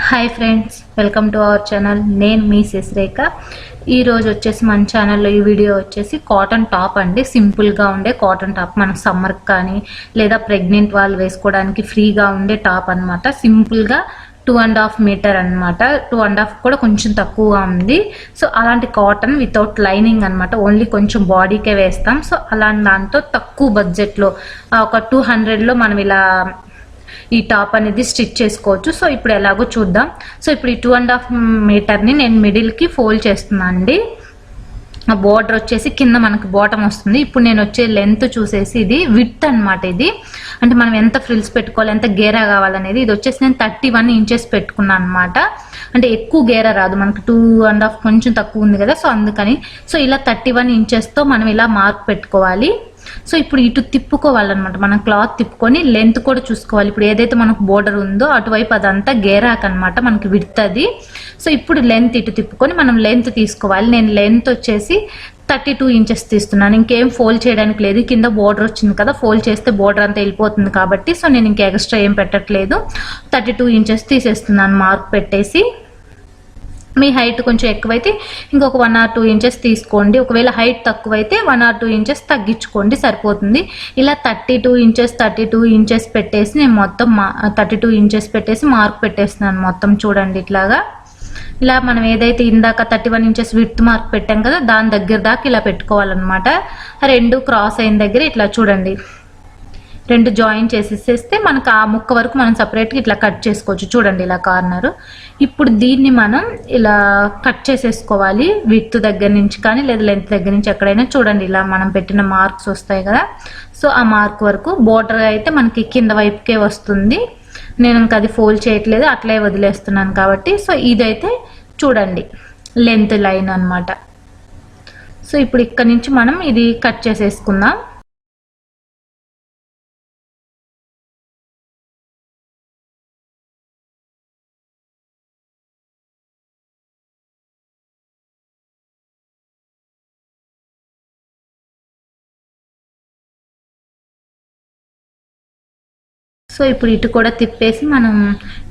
Hi friends, welcome to our channel. నేను మీ ససిరేఖ. ఈరోజు వచ్చేసి మన ఛానల్లో ఈ వీడియో వచ్చేసి కాటన్ టాప్ అండి. సింపుల్గా ఉండే కాటన్ టాప్, మనకు సమ్మర్కి కానీ లేదా ప్రెగ్నెంట్ వాళ్ళు వేసుకోవడానికి ఫ్రీగా ఉండే టాప్ అనమాట. సింపుల్గా 2.5 మీటర్ అనమాట. 2.5 కూడా కొంచెం తక్కువగా ఉంది. సో అలాంటి కాటన్ వితౌట్ లైనింగ్ అనమాట. ఓన్లీ కొంచెం బాడీకే వేస్తాం. సో అలాంటి దాంతో తక్కువ బడ్జెట్లో ఒక 200లో మనం ఇలా ఈ టాప్ అనేది స్టిచ్ చేసుకోవచ్చు. సో ఇప్పుడు ఎలాగో చూద్దాం. సో ఇప్పుడు ఈ 2.5 మీటర్ని నేను మిడిల్కి ఫోల్డ్ చేస్తున్నాను అండి. ఆ బోర్డర్ వచ్చేసి కింద మనకి బాటమ్ వస్తుంది. ఇప్పుడు నేను వచ్చే లెంత్ చూసేసి ఇది విడ్త్ అనమాట. ఇది అంటే మనం ఎంత ఫ్రిల్స్ పెట్టుకోవాలి, ఎంత గేరా కావాలనేది. ఇది వచ్చేసి నేను 31 ఇంచెస్ పెట్టుకున్నాను అనమాట. అంటే ఎక్కువ గేరా రాదు మనకి, 2.5 కొంచెం తక్కువ ఉంది కదా, సో అందుకని. సో ఇలా 31 ఇంచెస్తో మనం ఇలా మార్క్ పెట్టుకోవాలి. సో ఇప్పుడు ఇటు తిప్పుకోవాలన్నమాట. మనం క్లాత్ తిప్పుకొని లెంత్ కూడా చూసుకోవాలి. ఇప్పుడు ఏదైతే మనకు బోర్డర్ ఉందో అటువైపు అదంతా గేరాక్ అనమాట, మనకి విడుతుంది. సో ఇప్పుడు లెంత్ ఇటు తిప్పుకొని మనం లెంత్ తీసుకోవాలి. నేను లెంత్ వచ్చేసి 32 ఇంచెస్ తీస్తున్నాను. ఇంకేం ఫోల్డ్ చేయడానికి లేదు. కింద బోర్డర్ వచ్చింది కదా, ఫోల్డ్ చేస్తే బోర్డర్ అంతా వెళ్ళిపోతుంది కాబట్టి సో నేను ఇంకా ఎక్స్ట్రా ఏం పెట్టట్లేదు. 32 ఇంచెస్ తీసేస్తున్నాను మార్క్ పెట్టేసి. మీ హైట్ కొంచెం ఎక్కువైతే ఇంకొక 1 or 2 ఇంచెస్ తీసుకోండి. ఒకవేళ హైట్ తక్కువైతే 1 or 2 ఇంచెస్ తగ్గించుకోండి, సరిపోతుంది. ఇలా 32 ఇంచెస్ పెట్టేసి నేను మొత్తం 32 ఇంచెస్ పెట్టేసి మార్క్ పెట్టేస్తున్నాను మొత్తం. చూడండి ఇట్లాగా. ఇలా మనం ఏదైతే ఇందాక 31 ఇంచెస్ విడ్త్ మార్క్ పెట్టాం కదా, దాని దగ్గర దాకా ఇలా పెట్టుకోవాలన్నమాట. రెండు క్రాస్ అయిన దగ్గర ఇట్లా చూడండి, రెండు జాయిన్ చేసేస్తే మనకు ఆ ముక్క వరకు మనం సపరేట్గా ఇట్లా కట్ చేసుకోవచ్చు. చూడండి ఇలా కార్నర్. ఇప్పుడు దీన్ని మనం ఇలా కట్ చేసేసుకోవాలి, విడ్త్ దగ్గర నుంచి కానీ లేదా లెంత్ దగ్గర నుంచి ఎక్కడైనా. చూడండి ఇలా మనం పెట్టిన మార్క్స్ వస్తాయి కదా, సో ఆ మార్క్ వరకు. బోర్డర్ అయితే మనకి కింద వైపుకే వస్తుంది. నేను ఇంకా అది ఫోల్డ్ చేయట్లేదు, అట్లే వదిలేస్తున్నాను కాబట్టి. సో ఇదైతే చూడండి లెంత్ లైన్ అనమాట. సో ఇప్పుడు ఇక్కడ నుంచి మనం ఇది కట్ చేసేసుకుందాం. సో ఇప్పుడు ఇటు కూడా తిప్పేసి మనం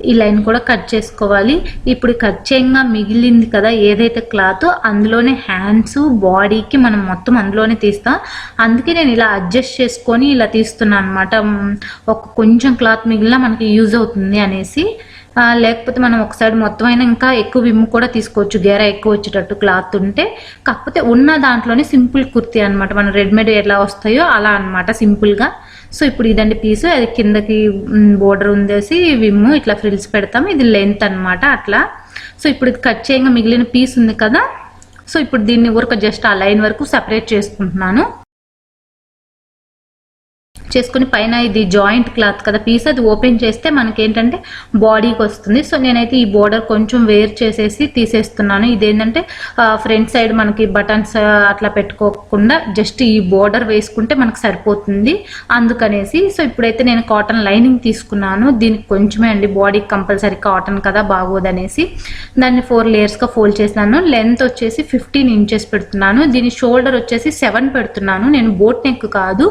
ఈ లైన్ కూడా కట్ చేసుకోవాలి. ఇప్పుడు కట్ చేయంగా మిగిలింది కదా ఏదైతే క్లాత్, అందులోనే హ్యాండ్స్ బాడీకి మనం మొత్తం అందులోనే తీస్తాం. అందుకే నేను ఇలా అడ్జస్ట్ చేసుకొని ఇలా తీస్తున్నాను అనమాట. ఒక కొంచెం క్లాత్ మిగిలిన మనకి యూజ్ అవుతుంది అనేసి. లేకపోతే మనం ఒకసారి మొత్తం అయినా ఇంకా ఎక్కువ విమ్ము కూడా తీసుకోవచ్చు, గేరా ఎక్కువ వచ్చేటట్టు క్లాత్ ఉంటే. కాకపోతే ఉన్న దాంట్లోనే సింపుల్ కుర్తీ అనమాట, మన రెడీమేడ్ ఎలా వస్తాయో అలా అనమాట సింపుల్గా. సో ఇప్పుడు ఇదండి పీసు, అది కిందకి బోర్డర్ ఉందేసి విమ్ము ఇట్లా ఫ్రిల్స్ పెడతాం. ఇది లెంత్ అనమాట అట్లా. సో ఇప్పుడు ఇది కట్ చేయంగా మిగిలిన పీస్ ఉంది కదా, సో ఇప్పుడు దీన్ని ఊరక జస్ట్ ఆ లైన్ వరకు సపరేట్ చేసుకుంటున్నాను. చేసుకుని పైన ఇది జాయింట్ క్లాత్ కదా పీస్, అది ఓపెన్ చేస్తే మనకి ఏంటంటే బాడీకి వస్తుంది. సో నేనైతే ఈ బోర్డర్ కొంచెం వేర్ చేసేసి తీసేస్తున్నాను. ఇదేంటంటే ఫ్రంట్ సైడ్ మనకి బటన్స్ అట్లా పెట్టుకోకుండా జస్ట్ ఈ బోర్డర్ వేసుకుంటే మనకు సరిపోతుంది అందుకనేసి. సో ఇప్పుడైతే నేను కాటన్ లైనింగ్ తీసుకున్నాను. దీనికి కొంచెమే అండి, బాడీకి కంపల్సరీ కాటన్ కదా బాగోదనేసి దాన్ని 4 లేయర్స్గా ఫోల్డ్ చేసినాను. లెంత్ వచ్చేసి 15 ఇంచెస్ పెడుతున్నాను. దీని షోల్డర్ వచ్చేసి 7 పెడుతున్నాను. నేను బోట్ నెక్ కాదు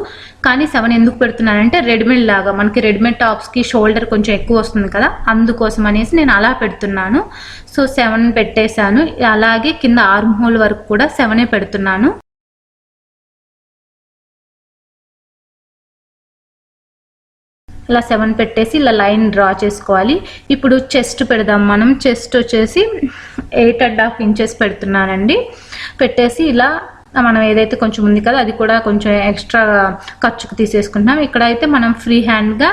కానీ 7 ఎందుకు పెడుతున్నానంటే రెడీమేడ్ లాగా మనకి రెడీమేడ్ టాప్స్కి షోల్డర్ కొంచెం ఎక్కువ వస్తుంది కదా, అందుకోసం అనేసి నేను అలా పెడుతున్నాను. సో 7 పెట్టేశాను. అలాగే కింద ఆర్మ్ హోల్ వరకు కూడా 7 పెడుతున్నాను. ఇలా 7 పెట్టేసి ఇలా లైన్ డ్రా చేసుకోవాలి. ఇప్పుడు చెస్ట్ పెడదాం మనం. చెస్ట్ వచ్చేసి 8.5 ఇంచెస్ పెడుతున్నానండి. పెట్టేసి ఇలా మనం ఏదైతే కొంచెం ఉంది కదా అది కూడా కొంచెం ఎక్స్ట్రా ఖర్చుకు తీసేసుకుంటున్నాం. ఇక్కడైతే మనం ఫ్రీ హ్యాండ్గా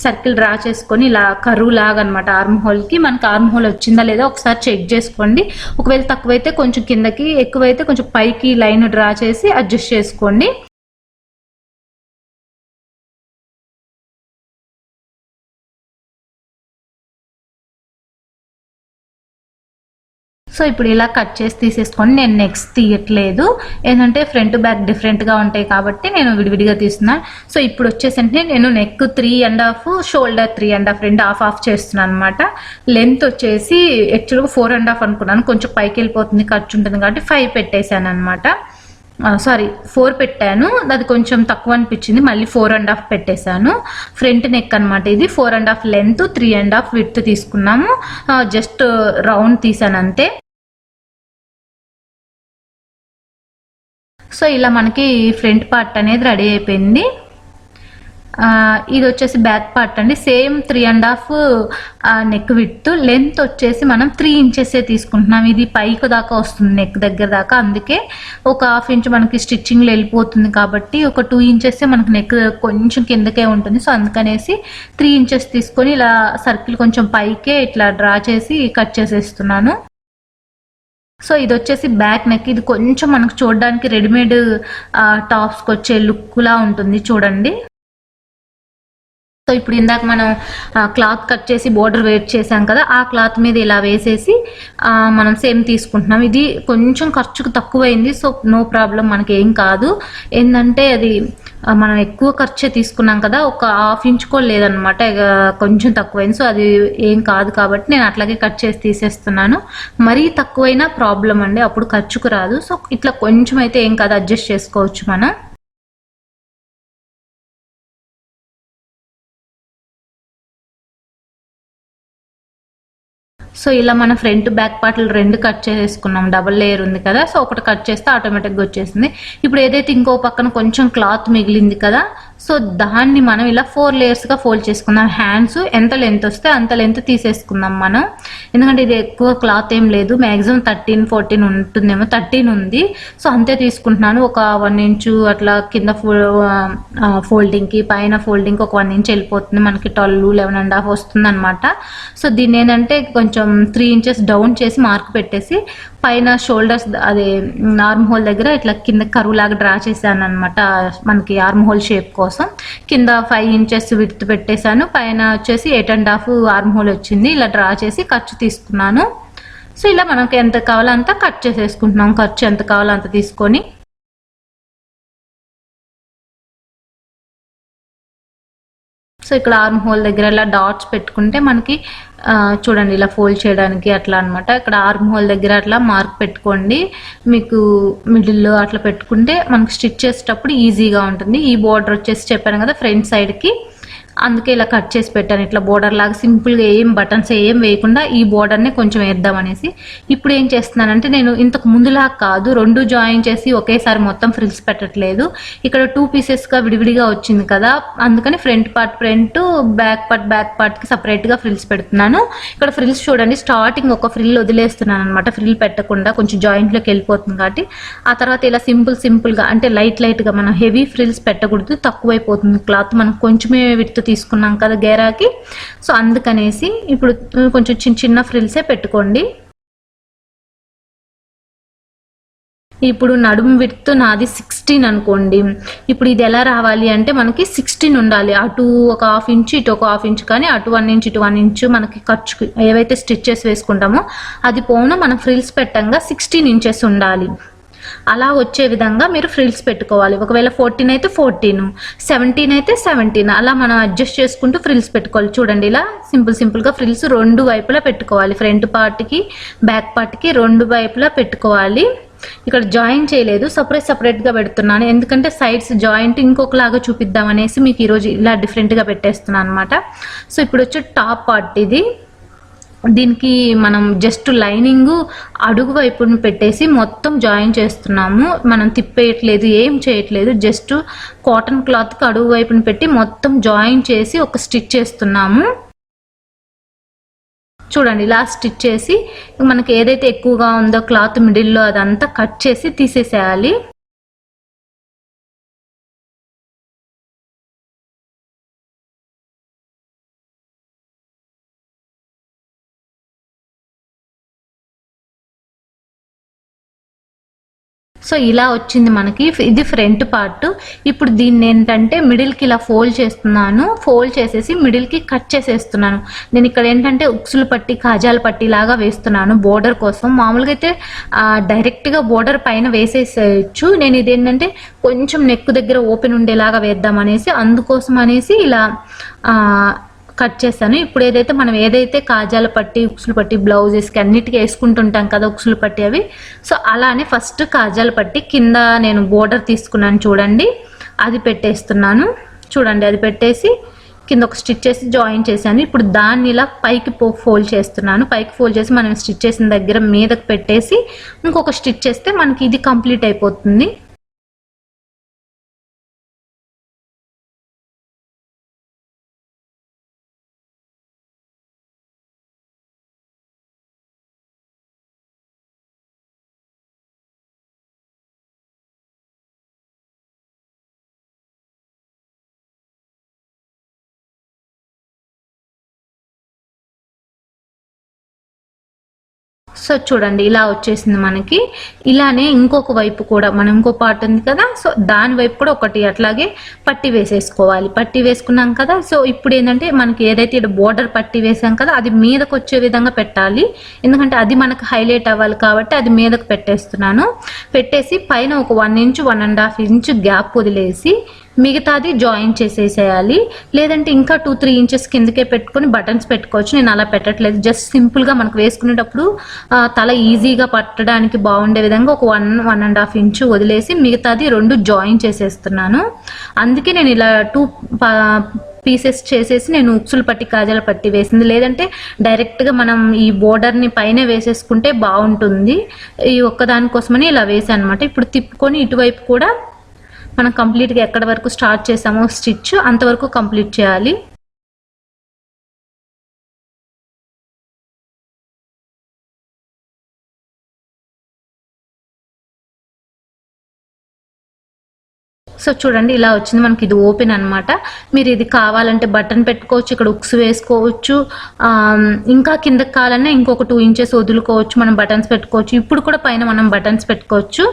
సర్కిల్ డ్రా చేసుకొని ఇలా కరువు లాగా అనమాట ఆర్మ్ హోల్కి. మనకి ఆర్మ్ హోల్ వచ్చిందా లేదా ఒకసారి చెక్ చేసుకోండి. ఒకవేళ తక్కువైతే కొంచెం కిందకి, ఎక్కువైతే కొంచెం పైకి లైన్ డ్రా చేసి అడ్జస్ట్ చేసుకోండి. సో ఇప్పుడు ఇలా కట్ చేసి తీసేసుకోండి. నేను నెక్స్ట్ తీయట్లేదు, ఏంటంటే ఫ్రంట్ బ్యాక్ డిఫరెంట్గా ఉంటాయి కాబట్టి నేను విడివిడిగా తీస్తున్నాను. సో ఇప్పుడు వచ్చేసంటే నేను నెక్ 3.5, షోల్డర్ 3.5, రెండు హాఫ్ చేస్తున్నాను అనమాట. లెంత్ వచ్చేసి యాక్చువల్గా 4.5 అనుకున్నాను, కొంచెం పైకి వెళ్ళిపోతుంది ఖర్చు ఉంటుంది కాబట్టి 5 పెట్టేశాను అనమాట. సారీ 4 పెట్టాను, అది కొంచెం తక్కువ అనిపించింది, మళ్ళీ 4.5 పెట్టేశాను. ఫ్రంట్ నెక్ అనమాట ఇది. 4.5 లెంత్, 3.5 విడ్త్ తీసుకున్నాము. జస్ట్ రౌండ్ తీసాను అంతే. సో ఇలా మనకి ఫ్రంట్ పార్ట్ అనేది రెడీ అయిపోయింది. ఇది వచ్చేసి బ్యాక్ పార్ట్ అండి. Same 3.5 neck width. లెంత్ వచ్చేసి మనం 3 ఇంచెస్ తీసుకుంటున్నాం. ఇది పైకి దాకా వస్తుంది, నెక్ దగ్గర దాకా. అందుకే ఒక 1/2 ఇంచ్ మనకి స్టిచ్చింగ్లో వెళ్ళిపోతుంది కాబట్టి ఒక 2 ఇంచెస్ మనకి నెక్ కొంచెం కిందకే ఉంటుంది. సో అందుకనేసి 3 ఇంచెస్ తీసుకొని ఇలా సర్కిల్ కొంచెం పైకే ఇట్లా డ్రా చేసి కట్ చేసేస్తున్నాను. సో ఇది వచ్చేసి బ్యాక్ నెక్. ఇది కొంచెం మనకు చూడడానికి రెడీమేడ్ టాప్స్కి వచ్చే లుక్లా ఉంటుంది చూడండి. సో ఇప్పుడు ఇందాక మనం క్లాత్ కట్ చేసి బోర్డర్ వెయిట్ చేసాం కదా, ఆ క్లాత్ మీద ఇలా వేసేసి మనం సేమ్ తీసుకుంటున్నాం. ఇది కొంచెం ఖర్చుకు తక్కువైంది. సో నో ప్రాబ్లం, మనకి ఏం కాదు. ఏంటంటే అది మనం ఎక్కువ ఖర్చే తీసుకున్నాం కదా, ఒక 1/2 ఇంచ్ కూడా లేదనమాట, కొంచెం తక్కువైంది. సో అది ఏం కాదు కాబట్టి నేను అట్లాగే కట్ చేసి తీసేస్తున్నాను. మరీ తక్కువైనా ప్రాబ్లం అండి, అప్పుడు ఖర్చుకు రాదు. సో ఇట్లా కొంచెం అయితే ఏం కాదు, అడ్జస్ట్ చేసుకోవచ్చు మనం. సో ఇలా మన ఫ్రంట్ బ్యాక్ పార్ట్లు 2 కట్ చేసుకున్నాం. డబుల్ లేయర్ ఉంది కదా, సో ఒకటి కట్ చేస్తే ఆటోమేటిక్గా వచ్చేసింది. ఇప్పుడు ఏదైతే ఇంకో పక్కన కొంచెం క్లాత్ మిగిలింది కదా, సో దాన్ని మనం ఇలా 4 లేయర్స్గా ఫోల్డ్ చేసుకుందాం. హ్యాండ్స్ ఎంత లెంత్ వస్తే అంత లెంత్ తీసేసుకుందాం మనం. ఎందుకంటే ఇది ఎక్కువ క్లాత్ ఏం లేదు, మ్యాక్సిమం 13-14 ఉంటుందేమో. 13 ఉంది. సో అంతే తీసుకుంటున్నాను. ఒక 1 ఇంచు అట్లా కింద ఫోల్డింగ్కి, పైన ఫోల్డింగ్కి ఒక 1 ఇంచ్ వెళ్ళిపోతుంది. మనకి 12-11.5 వస్తుంది అనమాట. సో దీన్ని ఏంటంటే కొంచెం 3 ఇంచెస్ డౌన్ చేసి మార్క్ పెట్టేసి పైన షోల్డర్స్ అదే ఆర్మ్ హోల్ దగ్గర ఇట్లా కింద కరువు లాగా డ్రా చేశాను అనమాట, మనకి ఆర్మ్ హోల్ షేప్ కోసం. కింద 5 ఇంచెస్ విడ్త్ పెట్టేశాను, పైన వచ్చేసి 8.5 ఆర్మ్ హోల్ వచ్చింది. ఇలా డ్రా చేసి ఖర్చు తీసుకున్నాను. సో ఇలా మనకి ఎంత కావాలో అంత కట్ చేసేసుకుంటున్నాం. ఖర్చు ఎంత కావాలో అంత తీసుకొని సో ఇక్కడ ఆర్మ్ హోల్ దగ్గర ఇలా డాట్స్ పెట్టుకుంటే మనకి చూడండి ఇలా ఫోల్డ్ చేయడానికి అట్లా అనమాట. ఇక్కడ ఆర్మ్ హోల్ దగ్గర అట్లా మార్క్ పెట్టుకోండి. మీకు మిడిల్లో అట్లా పెట్టుకుంటే మనకి స్టిచ్ చేసేటప్పుడు ఈజీగా ఉంటుంది. ఈ బోర్డర్ వచ్చేసి చెప్పాను కదా ఫ్రంట్ సైడ్కి, అందుకే ఇలా కట్ చేసి పెట్టాను. ఇట్లా బోర్డర్ లాగా సింపుల్గా ఏం బటన్స్ ఏం వేయకుండా ఈ బోర్డర్ని కొంచెం వేద్దాం అనేసి. ఇప్పుడు ఏం చేస్తున్నానంటే నేను ఇంతకు ముందులా కాదు, 2 జాయిన్ చేసి ఒకేసారి మొత్తం ఫ్రిల్స్ పెట్టట్లేదు. ఇక్కడ 2 పీసెస్గా విడివిడిగా వచ్చింది కదా, అందుకని ఫ్రంట్ పార్ట్ ఫ్రంట్, బ్యాక్ పార్ట్కి సపరేట్గా ఫ్రిల్స్ పెడుతున్నాను. ఇక్కడ ఫ్రిల్స్ చూడండి, స్టార్టింగ్ ఒక ఫ్రిల్ వదిలేస్తున్నాను అనమాట, ఫ్రిల్ పెట్టకుండా కొంచెం జాయింట్లోకి వెళ్ళిపోతుంది కాబట్టి. ఆ తర్వాత ఇలా సింపుల్గా అంటే లైట్గా మనం హెవీ ఫ్రిల్స్ పెట్టకూడదు, తక్కువైపోతుంది క్లాత్. మనం కొంచెమే విడ్త్ తీసుకున్నాం కదా గేరాకి. సో అందుకనేసి ఇప్పుడు కొంచెం చిన్న ఫ్రిల్సే పెట్టుకోండి. ఇప్పుడు నడుము విడ్త్ నాది 16 అనుకోండి. ఇప్పుడు ఇది ఎలా రావాలి అంటే మనకి 16 ఉండాలి. అటు ఒక 1/2 ఇంచ్, ఇటు ఒక 1/2 ఇంచ్, కానీ అటు 1 ఇంచ్, ఇటు 1 ఇంచ్ మనకి ఖర్చుకి ఏవైతే స్టిచ్చెస్ వేసుకుంటామో అది పోను మనం ఫ్రిల్స్ పెట్టంగా 16 ఇంచెస్ ఉండాలి. అలా వచ్చే విధంగా మీరు ఫ్రిల్స్ పెట్టుకోవాలి. ఒకవేళ 14 అయితే 14, 17 అయితే 17, అలా మనం అడ్జస్ట్ చేసుకుంటూ ఫ్రిల్స్ పెట్టుకోవాలి. చూడండి ఇలా సింపుల్గా ఫ్రిల్స్ 2 వైపులా పెట్టుకోవాలి. ఫ్రంట్ పార్ట్కి బ్యాక్ పార్ట్కి 2 వైపులా పెట్టుకోవాలి. ఇక్కడ జాయిన్ చేయలేదు, సపరేట్గా పెడుతున్నాను. ఎందుకంటే సైడ్స్ జాయింట్ ఇంకొకలాగా చూపిద్దాం అనేసి మీకు ఈరోజు ఇలా డిఫరెంట్గా పెట్టేస్తున్నాను అనమాట. సో ఇప్పుడు వచ్చి టాప్ పార్ట్ ఇది. దీనికి మనం జస్ట్ లైనింగ్ అడుగు వైపును పెట్టేసి మొత్తం జాయిన్ చేస్తున్నాము. మనం తిప్పేయట్లేదు, ఏం చేయట్లేదు. జస్ట్ కాటన్ క్లాత్కి అడుగు వైపును పెట్టి మొత్తం జాయిన్ చేసి ఒక స్టిచ్ చేస్తున్నాము. చూడండి ఇలా స్టిచ్ చేసి మనకి ఏదైతే ఎక్కువగా ఉందో క్లాత్ మిడిల్లో అదంతా కట్ చేసి తీసేసేయాలి. సో ఇలా వచ్చింది మనకి, ఇది ఫ్రంట్ పార్ట్. ఇప్పుడు దీన్ని ఏంటంటే మిడిల్కి ఇలా ఫోల్డ్ చేస్తున్నాను. ఫోల్డ్ చేసేసి మిడిల్కి కట్ చేసేస్తున్నాను. నేను ఇక్కడ ఏంటంటే ఉక్సులు పట్టి, కాజాల పట్టి లాగా వేస్తున్నాను బోర్డర్ కోసం. మామూలుగా అయితే డైరెక్ట్గా బోర్డర్ పైన వేసేసేయచ్చు. నేను ఇదేంటంటే కొంచెం నెక్ దగ్గర ఓపెన్ ఉండేలాగా వేద్దాం అనేసి, అందుకోసం అనేసి ఇలా కట్ చేశాను. ఇప్పుడు మనం ఏదైతే కాజాల పట్టి, ఉక్సులు పట్టి, బ్లౌజెస్కి అన్నిటికీ వేసుకుంటుంటాం కదా ఉక్సులు పట్టి అవి. సో అలానే ఫస్ట్ కాజాల పట్టి కింద నేను బోర్డర్ తీసుకున్నాను చూడండి, అది పెట్టేస్తున్నాను. చూడండి అది పెట్టేసి కింద ఒక స్టిచ్ చేసి జాయిన్ చేశాను. ఇప్పుడు దాన్ని ఇలా పైకి ఫోల్డ్ చేస్తున్నాను. పైకి ఫోల్డ్ చేసి మనం స్టిచ్ చేసిన దగ్గర మీదకి పెట్టేసి ఇంకొక స్టిచ్ చేస్తే మనకి ఇది కంప్లీట్ అయిపోతుంది. సో చూడండి ఇలా వచ్చేసింది మనకి. ఇలానే ఇంకొక వైపు కూడా మనం ఇంకో పార్ట్ ఉంది కదా, సో దాని వైపు కూడా ఒకటి అట్లాగే పట్టి వేసేసుకోవాలి. పట్టి వేసుకున్నాం కదా, సో ఇప్పుడు ఏంటంటే మనకి ఏదైతే ఇక్కడ బోర్డర్ పట్టి వేసాం కదా అది మీదకి వచ్చే విధంగా పెట్టాలి. ఎందుకంటే అది మనకు హైలైట్ అవ్వాలి కాబట్టి అది మీదకి పెట్టేస్తున్నాను. పెట్టేసి పైన ఒక 1 ఇంచ్ 1.5 ఇంచ్ గ్యాప్ వదిలేసి మిగతాది జాయిన్ చేసేసేయాలి. లేదంటే ఇంకా 2-3 ఇంచెస్ కిందకే పెట్టుకొని బటన్స్ పెట్టుకోవచ్చు. నేను అలా పెట్టట్లేదు, జస్ట్ సింపుల్గా మనకు వేసుకునేటప్పుడు తల ఈజీగా పట్టడానికి బాగుండే విధంగా ఒక 1-1.5 ఇంచ్ వదిలేసి మిగతాది 2 జాయిన్ చేసేస్తున్నాను. అందుకే నేను ఇలా 2 పీసెస్ చేసేసి నేను ఉక్సులు పట్టి కాజాల పట్టి వేసింది. లేదంటే డైరెక్ట్గా మనం ఈ బోర్డర్ని పైన వేసేసుకుంటే బాగుంటుంది. ఈ ఒక్కదానికోసమని ఇలా వేసాను అనమాట. ఇప్పుడు తిప్పుకొని ఇటువైపు కూడా మనం కంప్లీట్గా ఎక్కడ వరకు స్టార్ట్ చేసామో స్టిచ్ అంతవరకు కంప్లీట్ చేయాలి. సో చూడండి ఇలా వచ్చింది మనకి. ఇది ఓపెన్ అనమాట. మీరు ఇది కావాలంటే బటన్ పెట్టుకోవచ్చు, ఇక్కడ ఉక్స్ వేసుకోవచ్చు, ఇంకా కిందకి కావాలన్నా ఇంకొక 2 ఇంచెస్ వదులుకోవచ్చు, మనం బటన్స్ పెట్టుకోవచ్చు. ఇప్పుడు కూడా పైన మనం బటన్స్ పెట్టుకోవచ్చు.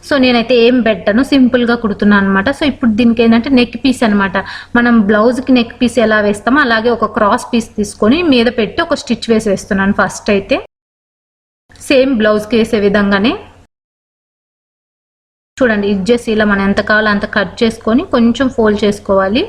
సో నేనైతే ఏం పెట్టను, సింపుల్గా కుడుతున్నాను అనమాట. సో ఇప్పుడు దీనికి ఏంటంటే నెక్ పీస్ అనమాట. మనం బ్లౌజ్కి నెక్ పీస్ ఎలా వేస్తామో అలాగే ఒక క్రాస్ పీస్ తీసుకొని మీద పెట్టి ఒక స్టిచ్ వేస్తున్నాను. ఫస్ట్ అయితే సేమ్ బ్లౌజ్కి వేసే విధంగానే చూడండి, ఇది చేసి ఇలా మనం ఎంత కావాలో అంత కట్ చేసుకొని కొంచెం ఫోల్డ్ చేసుకోవాలి.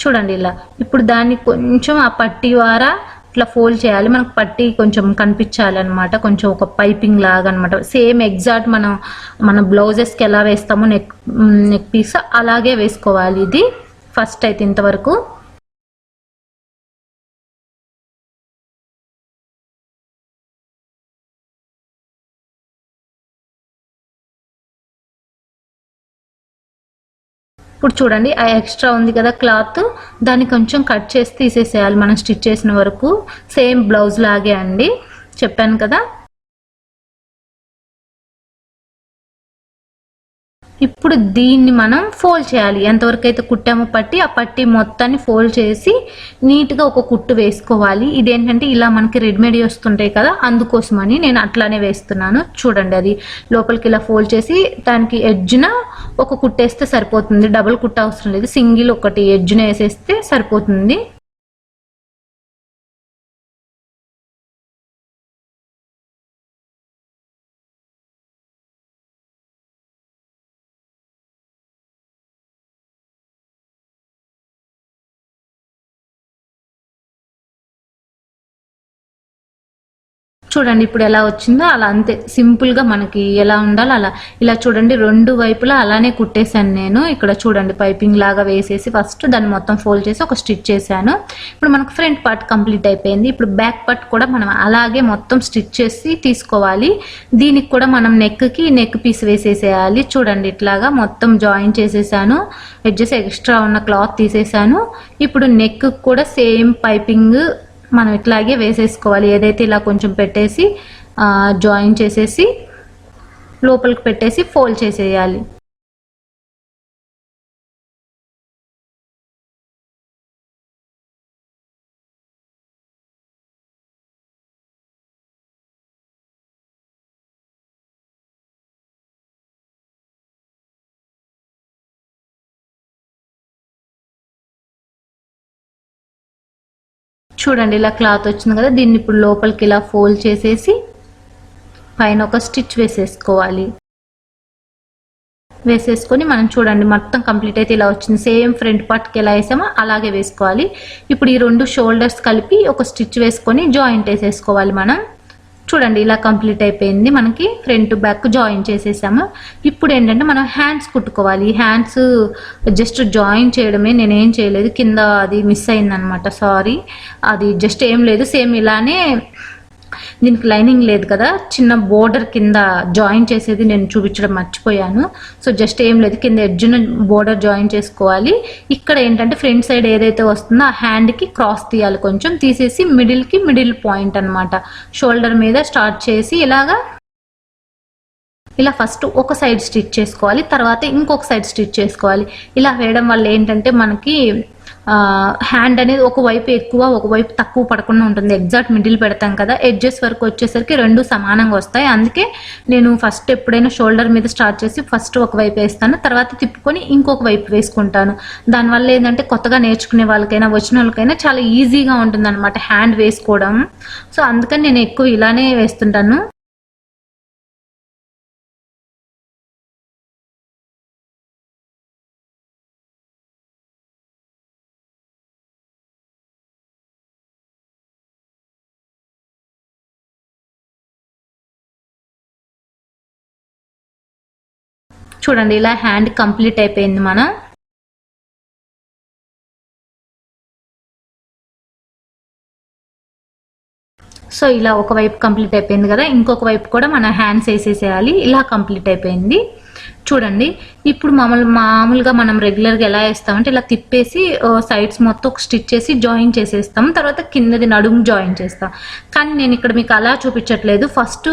చూడండి ఇలా. ఇప్పుడు దాన్ని కొంచెం ఆ పట్టి వారా ఇట్లా ఫోల్డ్ చేయాలి. మనకు పట్టి కొంచెం కనిపించాలి అనమాట, కొంచెం ఒక పైపింగ్ లాగా అనమాట. సేమ్ ఎగ్జాక్ట్ మన బ్లౌజెస్కి ఎలా వేస్తామో నెక్ పీస్ అలాగే వేసుకోవాలి. ఇది ఫస్ట్ అయితే ఇంతవరకు. ఇప్పుడు చూడండి ఆ ఎక్స్ట్రా ఉంది కదా క్లాత్, దాన్ని కొంచెం కట్ చేసి తీసేసేయాలి మనం స్టిచ్ చేసిన వరకు. సేమ్ బ్లౌజ్ లాగే అండి, చెప్పాను కదా. ఇప్పుడు దీన్ని మనం ఫోల్డ్ చేయాలి. ఎంతవరకు అయితే కుట్టామో పట్టి, ఆ పట్టి మొత్తాన్ని ఫోల్డ్ చేసి నీట్గా ఒక కుట్టు వేసుకోవాలి. ఇదేంటంటే ఇలా మనకి రెడీమేడ్ వస్తుంటాయి కదా, అందుకోసమని నేను అట్లానే వేస్తున్నాను. చూడండి అది లోపలికి ఇలా ఫోల్డ్ చేసి దానికి ఎడ్జ్న ఒక కుట్టేస్తే సరిపోతుంది. డబుల్ కుట్ట అవసరం లేదు, సింగిల్ ఒకటి ఎడ్జ్న వేసేస్తే సరిపోతుంది. చూడండి ఇప్పుడు ఎలా వచ్చిందో అలా, అంతే సింపుల్గా మనకి ఎలా ఉండాలో అలా. ఇలా చూడండి 2 వైపులా అలానే కుట్టేశాను నేను. ఇక్కడ చూడండి పైపింగ్ లాగా వేసేసి ఫస్ట్ దాన్ని మొత్తం ఫోల్డ్ చేసి ఒక స్టిచ్ చేశాను. ఇప్పుడు మనకు ఫ్రంట్ పార్ట్ కంప్లీట్ అయిపోయింది. ఇప్పుడు బ్యాక్ పార్ట్ కూడా మనం అలాగే మొత్తం స్టిచ్ చేసి తీసుకోవాలి. దీనికి కూడా మనం నెక్కి నెక్ పీస్ వేసేసేయాలి. చూడండి ఇట్లాగా మొత్తం జాయిన్ చేసేసాను. ఎడ్జెస్ ఎక్స్ట్రా ఉన్న క్లాత్ తీసేసాను. ఇప్పుడు నెక్ కూడా సేమ్ పైపింగ్ మనం ఇట్లాగే వేసేసుకోవాలి. ఏదైతే ఇలా కొంచెం పెట్టేసి జాయిన్ చేసేసి లోపలికి పెట్టేసి ఫోల్డ్ చేసేయాలి. చూడండి ఇలా క్లాత్ వచ్చింది కదా, దీన్ని ఇప్పుడు లోపలికి ఇలా ఫోల్డ్ చేసేసి పైన ఒక స్టిచ్ వేసేసుకోవాలి. వేసేసుకొని మనం చూడండి మొత్తం కంప్లీట్ అయితే ఇలా వచ్చింది. సేమ్ ఫ్రంట్ పార్ట్కి ఎలా వేసామో అలాగే వేసుకోవాలి. ఇప్పుడు ఈ 2 షోల్డర్స్ కలిపి ఒక స్టిచ్ వేసుకొని జాయింట్ వేసేసుకోవాలి. మనం చూడండి ఇలా కంప్లీట్ అయిపోయింది. మనకి ఫ్రంట్ బ్యాక్ జాయిన్ చేసేసాము. ఇప్పుడు ఏంటంటే మనం హ్యాండ్స్ కుట్టుకోవాలి. హ్యాండ్స్ జస్ట్ జాయిన్ చేయడమే, నేనేం చేయలేదు. కింద అది మిస్ అయిందనమాట, సారీ. అది జస్ట్ ఏం లేదు, సేమ్ ఇలానే దీనికి లైనింగ్ లేదు కదా, చిన్న బోర్డర్ కింద జాయిన్ చేసేది నేను చూపించడం మర్చిపోయాను. సో జస్ట్ ఏం లేదు, కింద ఎడ్జ్ను బోర్డర్ జాయిన్ చేసుకోవాలి. ఇక్కడ ఏంటంటే ఫ్రంట్ సైడ్ ఏదైతే వస్తుందో ఆ హ్యాండ్కి క్రాస్ తీయాలి, కొంచెం తీసేసి మిడిల్ పాయింట్ అనమాట. షోల్డర్ మీద స్టార్ట్ చేసి ఇలా ఫస్ట్ ఒక సైడ్ స్టిచ్ చేసుకోవాలి, తర్వాత ఇంకొక సైడ్ స్టిచ్ చేసుకోవాలి. ఇలా వేయడం వల్ల ఏంటంటే మనకి హ్యాండ్ అనేది ఒకవైపు ఎక్కువ ఒకవైపు తక్కువ పడకుండా ఉంటుంది. ఎగ్జాక్ట్ మిడిల్ పెడతాం కదా, ఎడ్జెస్ వరకు వచ్చేసరికి 2 సమానంగా వస్తాయి. అందుకే నేను ఫస్ట్ ఎప్పుడైనా షోల్డర్ మీద స్టార్ట్ చేసి ఫస్ట్ ఒకవైపు వేస్తాను, తర్వాత తిప్పుకొని ఇంకొక వైపు వేసుకుంటాను. దానివల్ల ఏంటంటే కొత్తగా నేర్చుకునే వాళ్ళకైనా వచ్చిన వాళ్ళకైనా చాలా ఈజీగా ఉంటుంది అనమాట హ్యాండ్ వేసుకోవడం. సో అందుకని నేను ఎక్కువ ఇలానే వేస్తుంటాను. చూడండి ఇలా హ్యాండ్ కంప్లీట్ అయిపోయింది. మనం సో ఇలా ఒకవైపు కంప్లీట్ అయిపోయింది కదా, ఇంకొక వైపు కూడా మన హ్యాండ్స్ వేసేసేయాలి. ఇలా కంప్లీట్ అయిపోయింది. చూడండి ఇప్పుడు మామూలుగా మనం రెగ్యులర్గా ఎలా వేస్తామంటే ఇలా తిప్పేసి సైడ్స్ మొత్తం ఒక స్టిచ్ చేసి జాయిన్ చేసేస్తాం, తర్వాత కిందది నడుము జాయిన్ చేస్తాం. కానీ నేను ఇక్కడ మీకు అలా చూపించట్లేదు. ఫస్ట్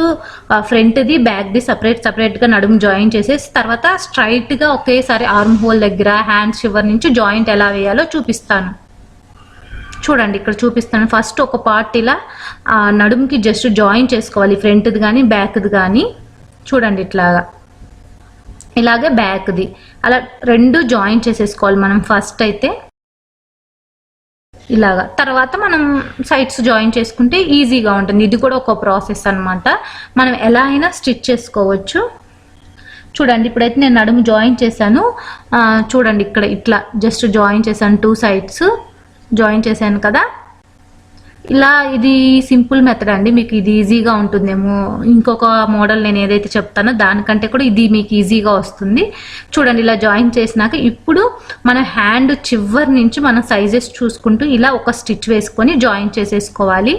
ఫ్రంట్ది బ్యాక్ది సపరేట్గా నడుము జాయిన్ చేసేసి తర్వాత స్ట్రైట్గా ఒకేసారి ఆర్మ్ హోల్ దగ్గర హ్యాండ్స్ చివరి నుంచి జాయింట్ ఎలా వేయాలో చూపిస్తాను. చూడండి ఇక్కడ చూపిస్తాను. ఫస్ట్ ఒక పార్ట్ ఇలా నడుముకి జస్ట్ జాయిన్ చేసుకోవాలి, ఫ్రంట్ది కానీ బ్యాక్ది కానీ. చూడండి ఇలాగే బ్యాక్ది అలా 2 జాయిన్ చేసేసుకోవాలి మనం ఫస్ట్ అయితే ఇలాగా. తర్వాత మనం సైడ్స్ జాయిన్ చేసుకుంటే ఈజీగా ఉంటుంది. ఇది కూడా ఒక ప్రాసెస్ అనమాట, మనం ఎలా అయినా స్టిచ్ చేసుకోవచ్చు. చూడండి ఇప్పుడైతే నేను నడుము జాయిన్ చేశాను. చూడండి ఇక్కడ ఇట్లా జస్ట్ జాయిన్ చేశాను, 2 సైడ్స్ జాయిన్ చేశాను కదా. ఇలా ఇది సింపుల్ మెథడ్ అండి, మీకు ఇది ఈజీగా ఉంటుందేమో. ఇంకొక మోడల్ నేను ఏదైతే చెప్తానో దానికంటే కూడా ఇది మీకు ఈజీగా వస్తుంది. చూడండి ఇలా జాయిన్ చేసినాక ఇప్పుడు మన హ్యాండ్ చివరి నుంచి మన సైజెస్ చూసుకుంటూ ఇలా ఒక స్టిచ్ వేసుకొని జాయిన్ చేసేసుకోవాలి.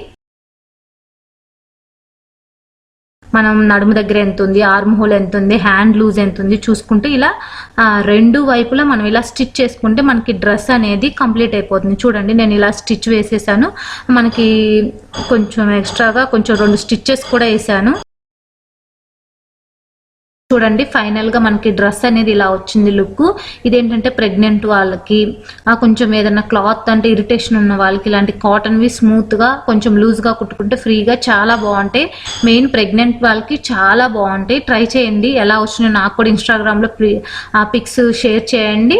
మనం నడుము దగ్గర ఎంత ఉంది, ఆర్మ్ హోల్ ఎంత ఉంది, హ్యాండ్ లూజ్ ఎంత ఉంది చూసుకుంటూ ఇలా 2 వైపులా మనం ఇలా స్టిచ్ చేసుకుంటే మనకి డ్రెస్ అనేది కంప్లీట్ అయిపోతుంది. చూడండి నేను ఇలా స్టిచ్ వేసేసాను. మనకి కొంచెం ఎక్స్ట్రాగా కొంచెం 2 స్టిచ్చెస్ కూడా వేసాను. చూడండి ఫైనల్ గా మనకి డ్రెస్ అనేది ఇలా వచ్చింది లుక్. ఇదేంటంటే ప్రెగ్నెంట్ వాళ్ళకి, కొంచెం ఏదైనా క్లాత్ అంటే ఇరిటేషన్ ఉన్న వాళ్ళకి ఇలాంటి కాటన్వి స్మూత్ గా కొంచెం లూజ్ గా కుట్టుకుంటే ఫ్రీగా చాలా బాగుంటాయి. మెయిన్ ప్రెగ్నెంట్ వాళ్ళకి చాలా బాగుంటాయి. ట్రై చేయండి. ఎలా వచ్చినాయో నాకు కూడా ఇన్స్టాగ్రామ్ లో పిక్స్ షేర్ చేయండి.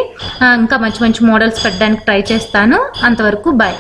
ఇంకా మంచి మంచి మోడల్స్ పెట్టడానికి ట్రై చేస్తాను. అంతవరకు బాయ్.